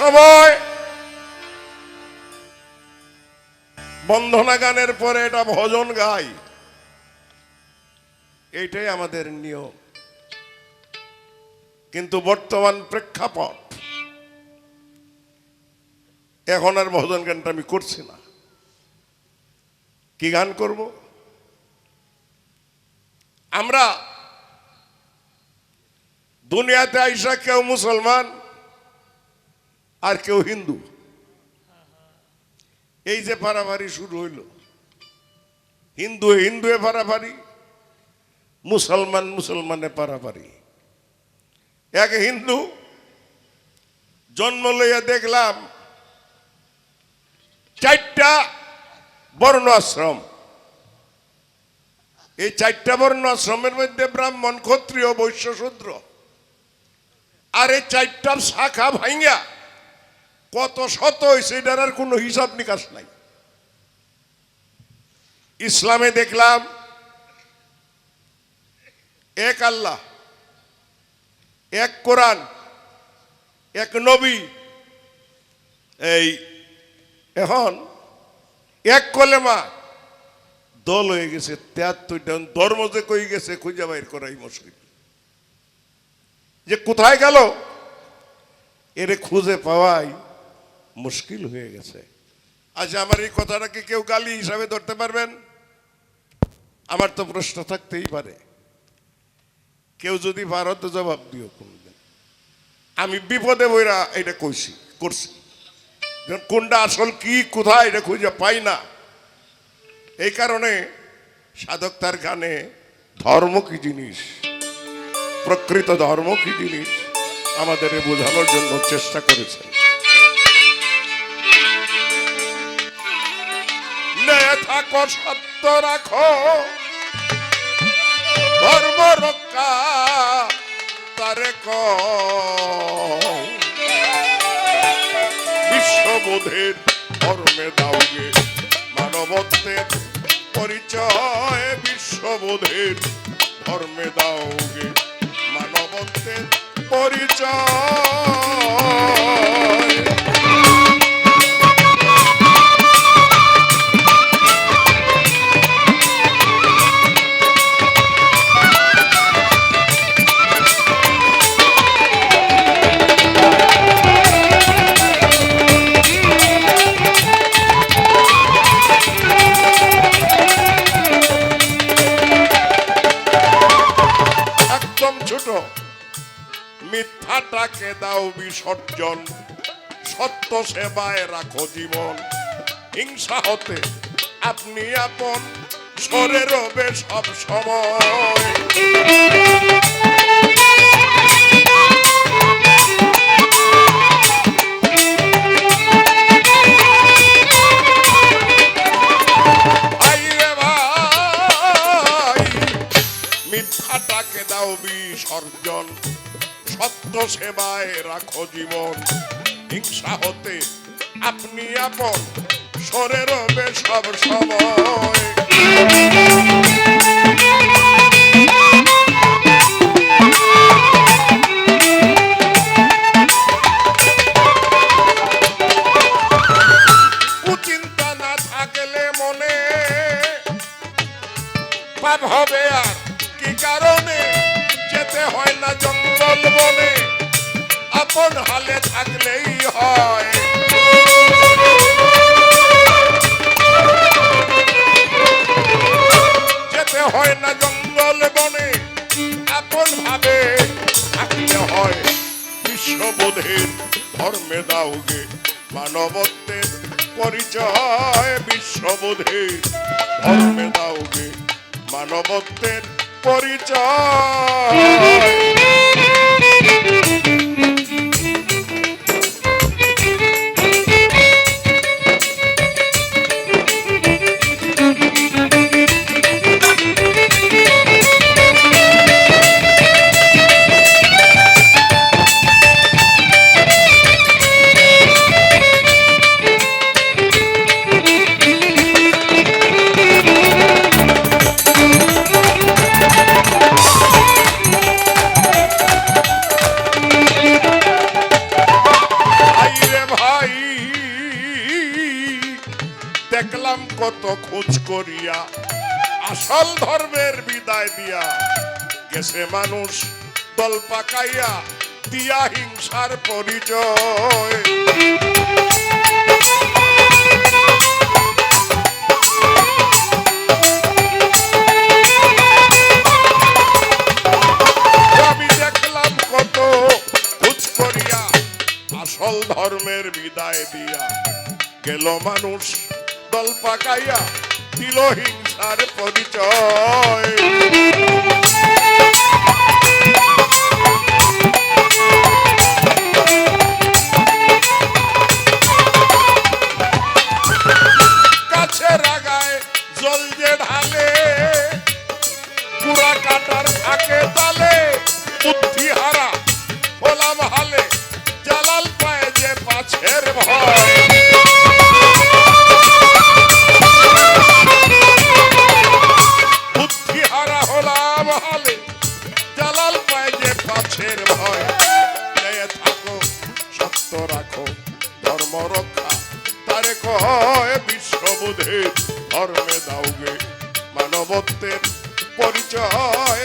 সময় বন্দনা গানের পরে এটা ভজন গাই, এইটাই আমাদের নিয়ম। কিন্তু বর্তমান প্রেক্ষাপট, এখন আর ভজন গানটা আমি করছি না। কি গান করব? আমরা দুনিয়াতে আইসা কেউ মুসলমান আর কেউ হিন্দু, এই যে পারাপারি শুরু হইল, হিন্দু হিন্দুয়ে পারাপারি, মুসলমান মুসলমানে পারাপারি। এক হিন্দু জন্ম লইয়া দেখলাম 4টা বর্ণ আশ্রম। এই 4টা বর্ণ আশ্রমের মধ্যে ব্রাহ্মণ, ক্ষত্রিয়, বৈশ্য, শূদ্র। আর এই 4টার শাখা ভাঙ্গা কত শত হয়েছে, এটার আর কোনো হিসাব নিকাশ নাই। ইসলামে দেখলাম এক আল্লাহ, এক কোরআন, এক নবী। এই এখন এক কলেমা দল হয়ে গেছে 73টা। ধর্ম যে কই গেছে খুঁজে বাইর করাই মুশকিল। যে কোথায় গেল এর খুঁজে পাওয়াই মুশকিল হয়ে গেছে। আচ্ছা, আমার এই কথাটাকে কেউ গালি হিসাবে ধরতে পারবেন? আমার তো প্রশ্ন থাকতেই পারে। কেউ যদি পারো তো জবাব দিও। কোনদিন আমি বিপদে বইরা এটা করছি, কোনটা আসল কি কোথায় এটা খুঁজে পাই না। এই কারণে সাধক তার গানে ধর্ম কি জিনিস, প্রকৃত ধর্ম কি জিনিস আমাদের বোঝানোর জন্য চেষ্টা করেছেন। থাকো সত্য রাখো, ধর্ম রক্ষা তারে বিশ্ববোধের ধর্মে দাওগে মানবত্বের পরিচয়। বিশ্ববোধের ধর্মে দাওগে মানবত্বের পরিচয়। মিথ্যাটাকে দাও বিসর্জন, সত্য সেবায় রাখো জীবন। হিংসা হতে আপনি আপন সরে রবে সব সময়। মিথ্যাটাকে দাও বিসর্জন, সত্য সেবায় রাখো জীবন। হিংসা হতে আপনি আপন সরে রবে সব সময়। কুচিন্তা না থাকলে মনে পাপ হবে আর কি কারণে? যেতে হয় না জঙ্গল বনে, আপন হালে থাকলেই হয়। যেতে হয় না জঙ্গল বনে, আপন ভাবে থাকলে হয়। বিশ্ববোধের ধর্মে দাওগে মানবত্বের পরিচয়। বিশ্ববোধের ধর্মে দাওগে মানবত্বের পরিচয়। কত খোঁজ করিয়া আসল ধর্মের বিদায় দিয়া গেছে মানুষ দল পাকাইয়া দিয়া হিংসার পরিচয়। আমি দেখলাম কত খোঁজ করিয়া আসল ধর্মের বিদায় দিয়া গেল মানুষ দল পাকাইয়া দিল হিংসার পরিচয়। গাছের আগায় জল যে ঢালে পুরা কাটার থাকে তালে বুদ্ধি হারা হলাম হালে জালাল পায় যে পাছের ভয়। বুদ্ধি হারা হলাম হালে জালাল পায় যে পাছের ভয়। ন্যায় থাকো সত্য রাখো ধর্ম রক্ষা তারে কয় বিশ্ববোধে ধর্মে দাওগে মানবত্বের পরিচয়।